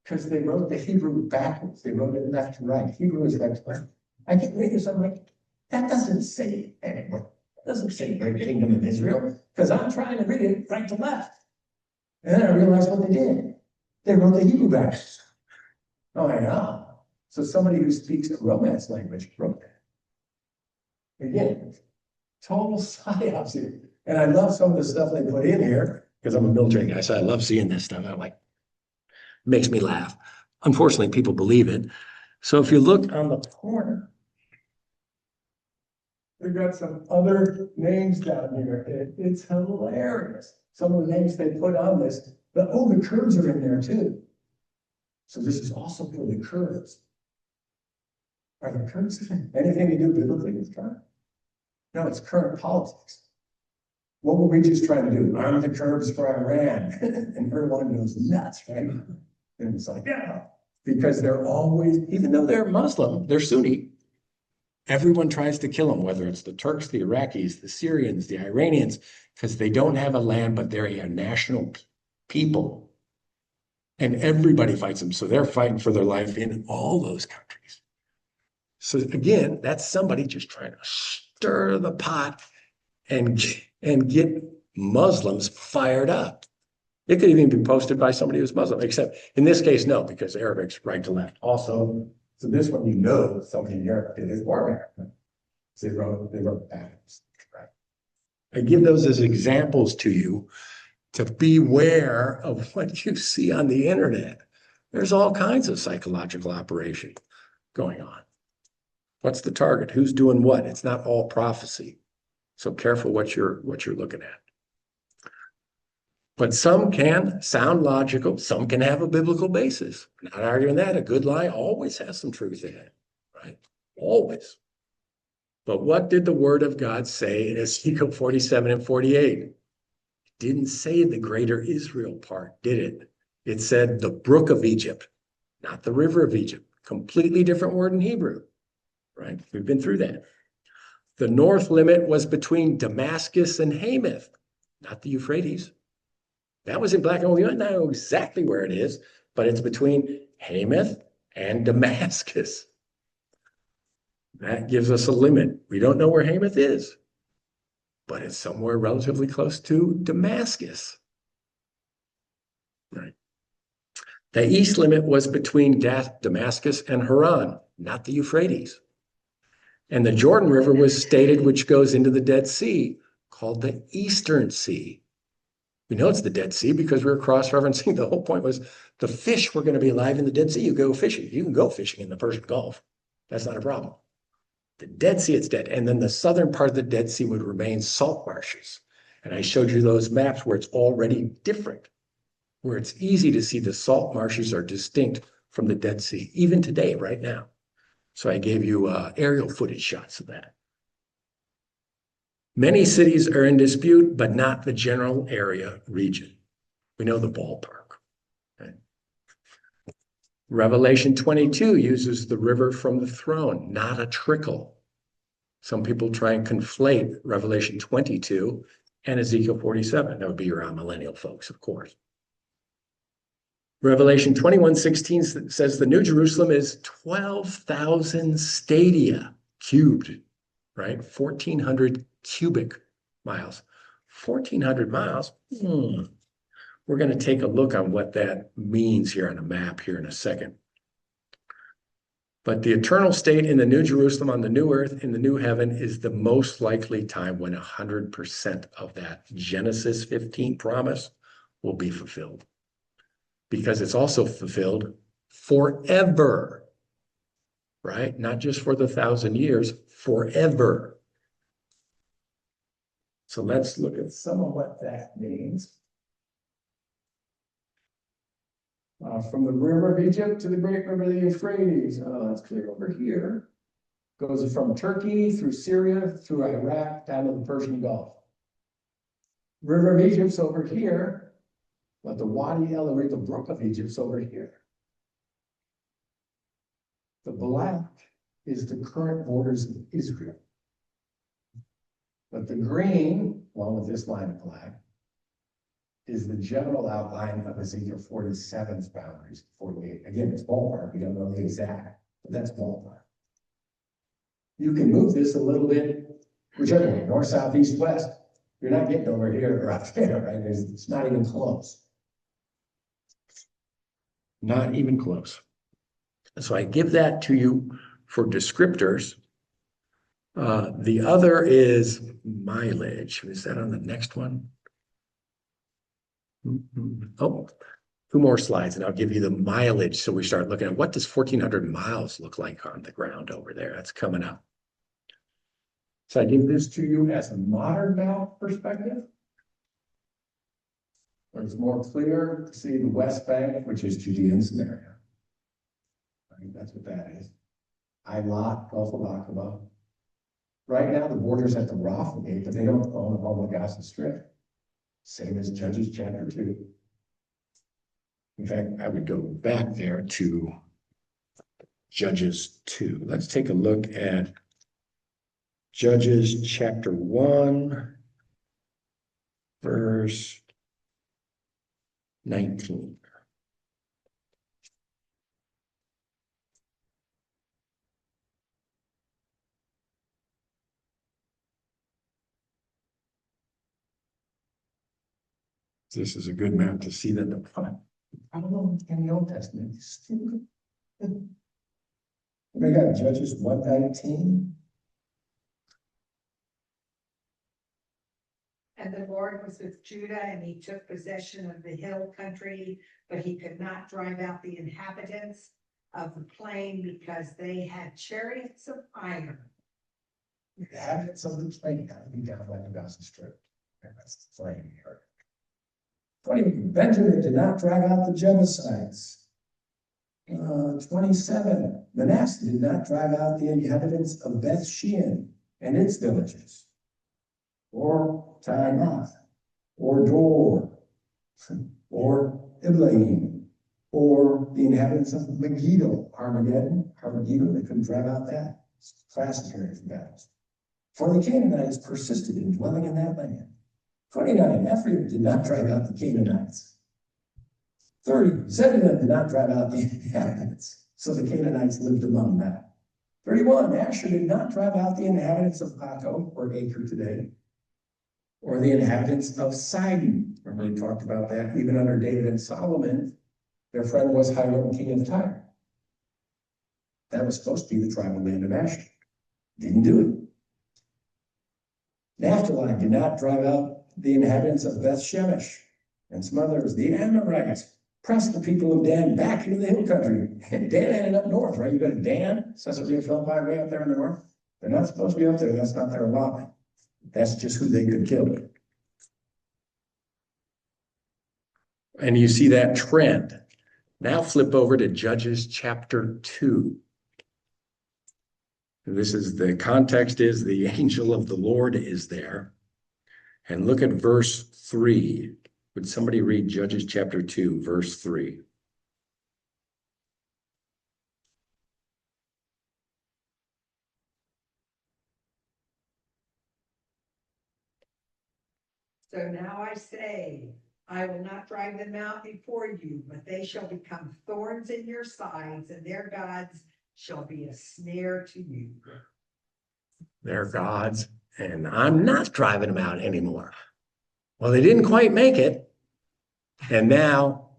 Because they wrote the Hebrew backwards. They wrote it left to right. Hebrew is left to right. I get reading something like, that doesn't say anywhere. It doesn't say great kingdom of Israel. Because I'm trying to read it right to left. And then I realized what they did. They wrote the Hebrew backwards. Oh, I know. So somebody who speaks a Romance language wrote that. Again, total psyops here. And I love some of the stuff they put in here, because I'm a military guy, so I love seeing this stuff. I'm like, makes me laugh. Unfortunately, people believe it. So if you look on the corner, they've got some other names down here. It's hilarious. Some of the names they put on this, the Kurds are in there too. So this is also for the Kurds. Are the Kurds anything to do biblically with Trump? No, it's current politics. What were we just trying to do? Arm the Kurds for Iran. And Erdogan goes nuts, right? And it's like, yeah, because they're always, even though they're Muslim, they're Sunni, everyone tries to kill them, whether it's the Turks, the Iraqis, the Syrians, the Iranians, because they don't have a land, but they're a national people. And everybody fights them. So they're fighting for their life in all those countries. So again, that's somebody just trying to stir the pot and get Muslims fired up. It could even be posted by somebody who's Muslim, except in this case, no, because Arabic's right to left. Also, so this one, you know, somebody in Europe did it for America. So they wrote patterns, right? I give those as examples to you to beware of what you see on the internet. There's all kinds of psychological operation going on. What's the target? Who's doing what? It's not all prophecy. So careful what you're looking at. But some can sound logical, some can have a biblical basis. We're not arguing that. A good lie always has some truth in it, right? Always. But what did the word of God say in Ezekiel 47 and 48? It didn't say the greater Israel part, did it? It said the brook of Egypt, not the river of Egypt. Completely different word in Hebrew, right? We've been through that. The north limit was between Damascus and Hamath, not the Euphrates. That was in black and white. We don't know exactly where it is, but it's between Hamath and Damascus. That gives us a limit. We don't know where Hamath is, but it's somewhere relatively close to Damascus. Right. The east limit was between Damascus and Haran, not the Euphrates. And the Jordan River was stated, which goes into the Dead Sea, called the Eastern Sea. We know it's the Dead Sea because we were cross-referencing. The whole point was the fish were going to be alive in the Dead Sea. You go fishing. You can go fishing in the Persian Gulf. That's not a problem. The Dead Sea, it's dead. And then the southern part of the Dead Sea would remain salt marshes. And I showed you those maps where it's already different, where it's easy to see the salt marshes are distinct from the Dead Sea, even today, right now. So I gave you aerial footage shots of that. Many cities are in dispute, but not the general area region. We know the ballpark. Okay. Revelation 22 uses the river from the throne, not a trickle. Some people try and conflate Revelation 22 and Ezekiel 47. That would be your millennial folks, of course. Revelation 21:16 says the New Jerusalem is 12,000 stadia cubed, right? 1,400 cubic miles. 1,400 miles? We're going to take a look on what that means here on a map here in a second. But the eternal state in the New Jerusalem on the new earth in the new heaven is the most likely time when 100% of that Genesis 15 promise will be fulfilled. Because it's also fulfilled forever, right? Not just for the 1,000 years, forever. So let's look at some of what that means. From the river of Egypt to the great river of the Euphrates. That's clear over here. Goes from Turkey through Syria, through Iraq, down to the Persian Gulf. River of Egypt's over here. But the Wadi El-Arid, the brook of Egypt's over here. The black is the current borders of Israel. But the green, along with this line of black, is the general outline of Ezekiel 47's boundaries, 48. Again, it's ballpark. We don't know the exact, but that's ballpark. You can move this a little bit, whichever way, north, south, east, west. You're not getting over here or out there, right? It's not even close. Not even close. So I give that to you for descriptors. The other is mileage. Is that on the next one? Oh, 2 more slides and I'll give you the mileage. So we start looking at what does 1,400 miles look like on the ground over there? That's coming up. So I give this to you as a modern map perspective. It's more clear to see the West Bank, which is Judea and Samaria. I think that's what that is. Eilat, Gulf of Aqaba. Right now, the border's at the Rafah Gate, but they don't own all the Gaza Strip. Same as Judges chapter 2. In fact, I would go back there to Judges 2. Let's take a look at Judges chapter 1, verse 19. This is a good map to see that I don't know in the Old Testament. We got Judges 1:19. And the Lord was with Judah, and he took possession of the hill country, but he could not drive out the inhabitants of the plain because they had chariots of iron. The inhabitants of the plain got to be down by the Gaza Strip. That's the plain here. 20, Benjamin did not drive out the Jebusites. 27, Manasseh did not drive out the inhabitants of Beth Shean and its villages, or Taanath, or Dor, or Iblaim, or the inhabitants of Megiddo, Armageddon, they couldn't drive out that. It's classic area for battles. For the Canaanites persisted in dwelling in that land. 29, Ephraim did not drive out the Canaanites. 30, Zebulun did not drive out the inhabitants, so the Canaanites lived among them. 31, Asher did not drive out the inhabitants of Akko, or Acre today, or the inhabitants of Sidon. Remember we talked about that, even under David and Solomon, their friend was Hiram, king of Tyre. That was supposed to be the tribal land of Asher. Didn't do it. Naphtali did not drive out the inhabitants of Beth Shemesh and some others. The Amorites pressed the people of Dan back into the hill country. And Dan ended up north, right? You go to Dan, Caesarea Philippi, way up there in the north. They're not supposed to be up there. That's not their allotment. That's just who they could kill. And you see that trend. Now flip over to Judges chapter 2. This is the context is the angel of the Lord is there. And look at verse 3. Would somebody read Judges chapter 2, verse 3? So now I say, I will not drive them out before you, but they shall become thorns in your sides, and their gods shall be a snare to you. They're gods, and I'm not driving them out anymore. Well, they didn't quite make it. And now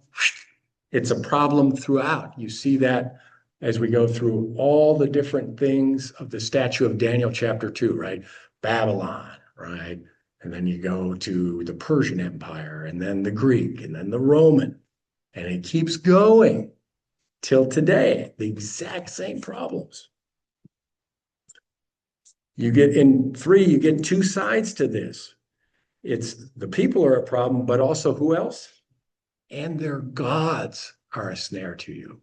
it's a problem throughout. You see that as we go through all the different things of the statue of Daniel chapter 2, right? Babylon, right? And then you go to the Persian Empire, and then the Greek, and then the Roman. And it keeps going till today, the exact same problems. You get in 3, you get 2 sides to this. It's the people are a problem, but also who else? And their gods are a snare to you.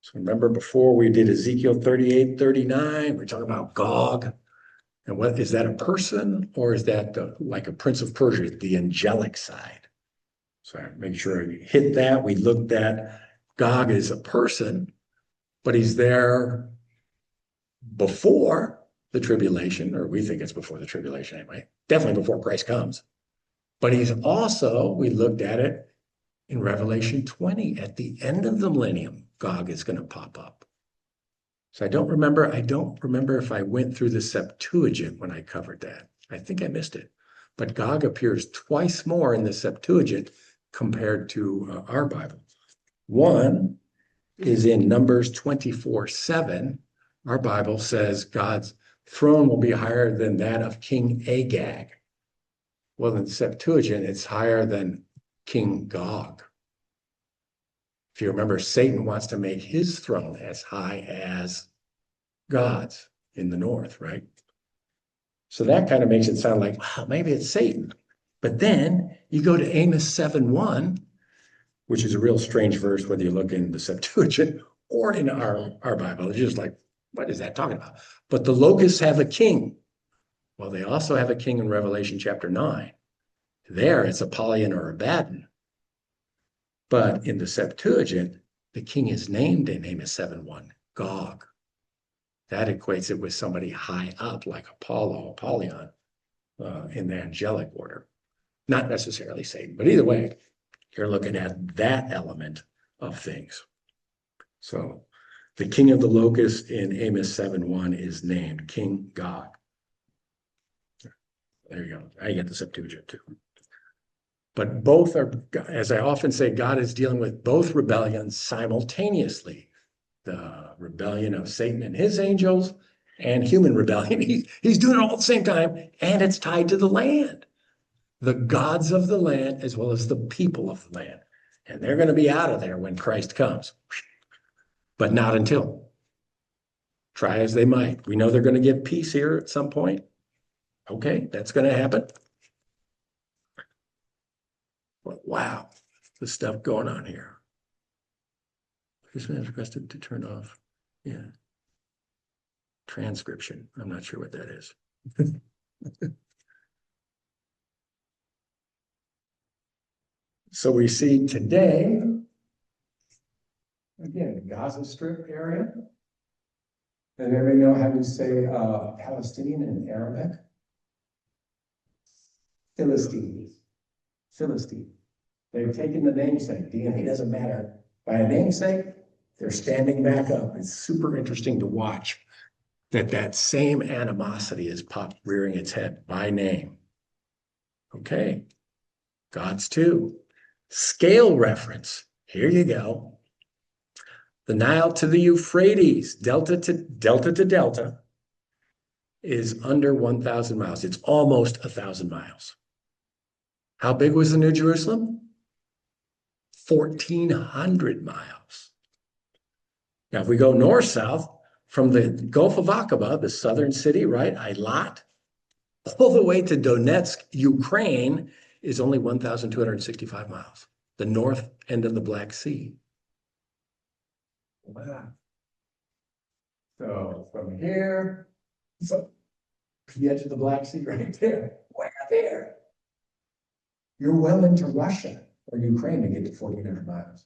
So remember before we did Ezekiel 38, 39, we're talking about Gog. And what is that, a person, or is that like a prince of Persia, the angelic side? So make sure you hit that. We looked at Gog is a person, but he's there before the tribulation, or we think it's before the tribulation anyway, definitely before Christ comes. But he's also, we looked at it in Revelation 20, at the end of the millennium, Gog is going to pop up. So I don't remember if I went through the Septuagint when I covered that. I think I missed it. But Gog appears twice more in the Septuagint compared to our Bible. One is in Numbers 24:7. Our Bible says God's throne will be higher than that of King Agag. Well, in the Septuagint, it's higher than King Gog. If you remember, Satan wants to make his throne as high as God's in the north, right? So that kind of makes it sound like, wow, maybe it's Satan. But then you go to Amos 7:1, which is a real strange verse, whether you look in the Septuagint or in our Bible. It's just like, what is that talking about? But the locusts have a king. Well, they also have a king in Revelation chapter 9. There, it's Apollyon or Abaddon. But in the Septuagint, the king is named in Amos 7:1. Gog. That equates it with somebody high up, like Apollyon, in the angelic order. Not necessarily Satan, but either way, you're looking at that element of things. So the king of the locusts in Amos 7:1 is named King Gog. There you go. I get the Septuagint too. But both are, as I often say, God is dealing with both rebellions simultaneously. The rebellion of Satan and his angels and human rebellion. He's doing it all at the same time, and it's tied to the land. The gods of the land as well as the people of the land. And they're going to be out of there when Christ comes. But not until. Try as they might. We know they're going to give peace here at some point. Okay, that's going to happen. But wow, the stuff going on here. This man is requested to turn off. Yeah. Transcription. I'm not sure what that is. So we see today, again, Gaza Strip area. Does everybody know how you say Palestinian in Arabic? Philistine. Philistine. They've taken the namesake. DNA doesn't matter. By a namesake, they're standing back up. It's super interesting to watch that same animosity is rearing its head by name. Okay. God's too. Scale reference. Here you go. The Nile to the Euphrates, delta to delta, is under 1,000 miles. It's almost 1,000 miles. How big was the New Jerusalem? 1,400 miles. Now, if we go north-south, from the Gulf of Aqaba, the southern city, right, Eilat, all the way to Donetsk, Ukraine, is only 1,265 miles, the north end of the Black Sea. Wow. So from here, so the edge of the Black Sea right there, where there? You're well into Russia or Ukraine to get to 1,400 miles.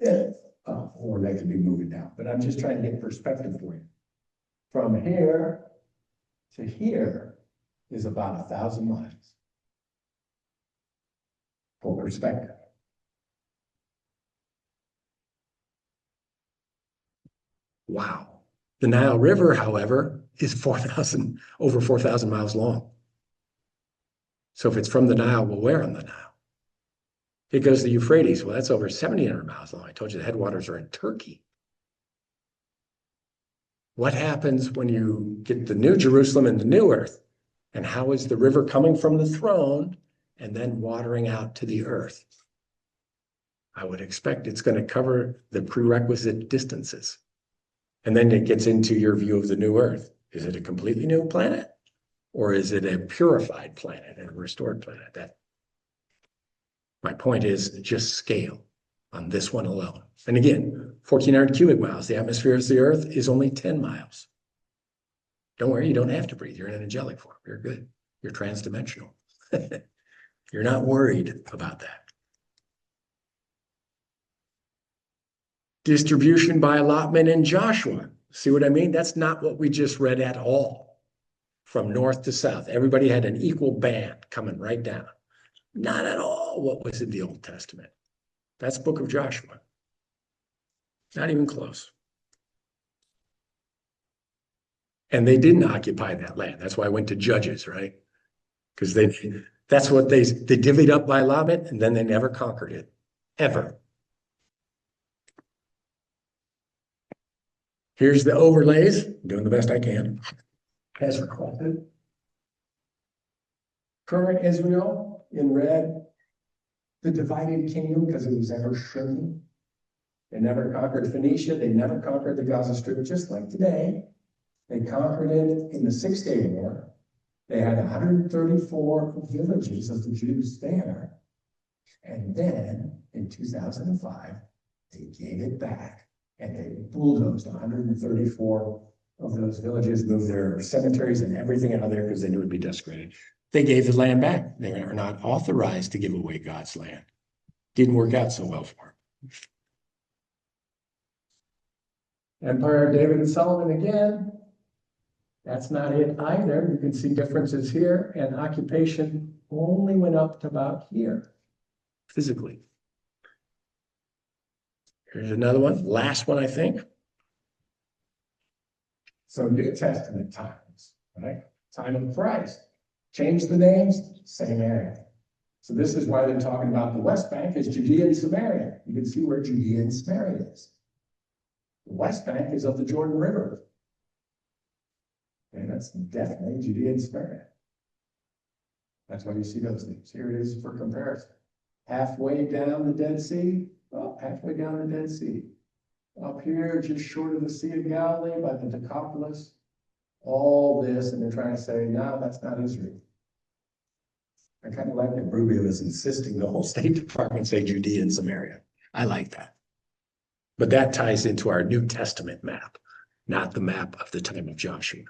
Yeah. Or they could be moving down, but I'm just trying to get perspective for you. From here to here is about 1,000 miles. For perspective. Wow. The Nile River, however, is over 4,000 miles long. So if it's from the Nile, well, where on the Nile? It goes to the Euphrates. Well, that's over 1,700 miles long. I told you the headwaters are in Turkey. What happens when you get the New Jerusalem and the New Earth? And how is the river coming from the throne and then watering out to the earth? I would expect it's going to cover the prerequisite distances. And then it gets into your view of the new earth. Is it a completely new planet? Or is it a purified planet and a restored planet? My point is just scale on this one alone. And again, 1,400 cubic miles. The atmosphere of the earth is only 10 miles. Don't worry, you don't have to breathe. You're in an angelic form. You're good. You're transdimensional. You're not worried about that. Distribution by allotment in Joshua. See what I mean? That's not what we just read at all. From north to south, everybody had an equal band coming right down. Not at all what was in the Old Testament. That's Book of Joshua. Not even close. And they didn't occupy that land. That's why I went to Judges, right? Because that's what they divvied up by allotment, and then they never conquered it, ever. Here's the overlays, doing the best I can, as requested. Current Israel in red, the divided kingdom because it was ever shrinking. They never conquered Phoenicia. They never conquered the Gaza Strip, just like today. They conquered it in the 6-Day War. They had 134 villages of the Jews there. And then in 2005, they gave it back and they bulldozed 134 of those villages, moved their cemeteries and everything out of there because they knew it would be desecrated. They gave the land back. They are not authorized to give away God's land. Didn't work out so well for them. Empire of David and Solomon again. That's not it either. You can see differences here, and occupation only went up to about here, physically. Here's another one, last one, I think. So New Testament times, right? Time of Christ. Change the names, same area. So this is why they're talking about the West Bank as Judea and Samaria. You can see where Judea and Samaria is. The West Bank is of the Jordan River. And that's definitely Judea and Samaria. That's why you see those things. Here it is for comparison. Halfway down the Dead Sea, well, halfway down the Dead Sea. Up here, just short of the Sea of Galilee by the Decapolis. All this, and they're trying to say, no, that's not Israel. I kind of like that Rubio is insisting the whole State Department say Judea and Samaria. I like that. But that ties into our New Testament map, not the map of the time of Joshua.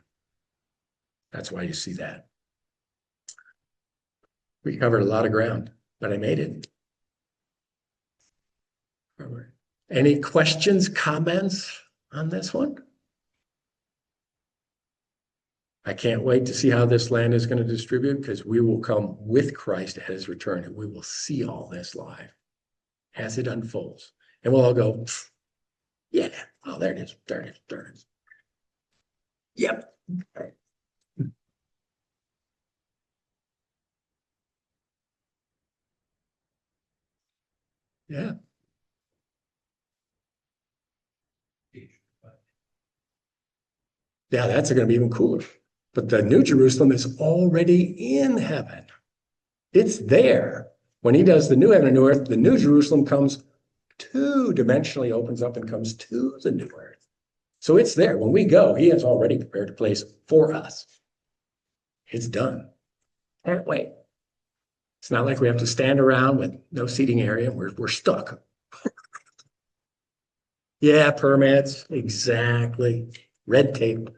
That's why you see that. We covered a lot of ground, but I made it. All right. Any questions, comments on this one? I can't wait to see how this land is going to distribute, because we will come with Christ at his return and we will see all this live as it unfolds. And we'll all go, yeah, oh, there it is, there it is, there it is. Yep. Yeah. Yeah, that's going to be even cooler. But the New Jerusalem is already in heaven. It's there. When he does the new heaven and new earth, the New Jerusalem comes two-dimensionally, opens up and comes to the new earth. So it's there. When we go, he has already prepared a place for us. It's done. Can't wait. It's not like we have to stand around with no seating area. We're stuck. Yeah, permits. Exactly. Red tape.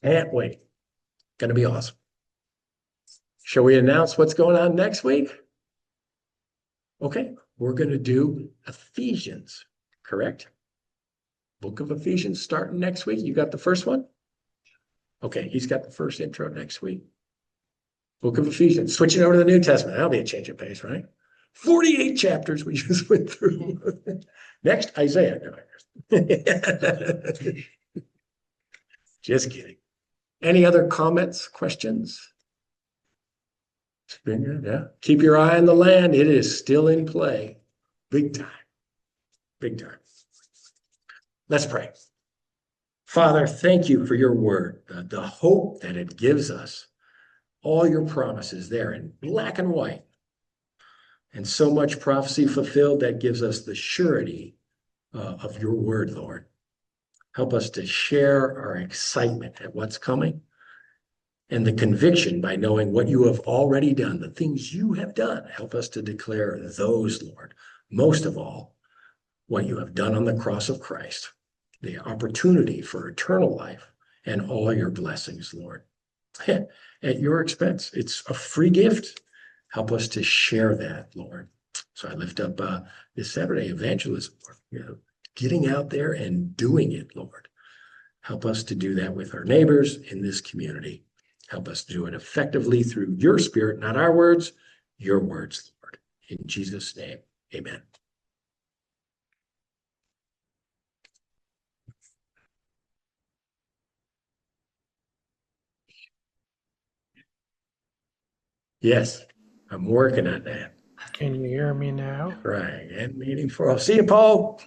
Can't wait. Gonna be awesome. Shall we announce what's going on next week? Okay, we're gonna do Ephesians, correct? Book of Ephesians starting next week. You got the first one? Okay, he's got the first intro next week. Book of Ephesians, switching over to the New Testament. That'll be a change of pace, right? 48 chapters we just went through. Next, Isaiah. Just kidding. Any other comments, questions? It's been good, yeah. Keep your eye on the land. It is still in play. Big time. Big time. Let's pray. Father, thank you for your word, the hope that it gives us. All your promises there in black and white. And so much prophecy fulfilled that gives us the surety of your word, Lord. Help us to share our excitement at what's coming and the conviction by knowing what you have already done, the things you have done. Help us to declare those, Lord. Most of all, what you have done on the cross of Christ, the opportunity for eternal life and all your blessings, Lord. At your expense. It's a free gift. Help us to share that, Lord. So I lift up this Saturday evangelism, getting out there and doing it, Lord. Help us to do that with our neighbors in this community. Help us do it effectively through your spirit, not our words, your words, Lord. In Jesus' name, amen. Yes, I'm working on that. Can you hear me now? Right, and meeting for, I'll see you, Paul.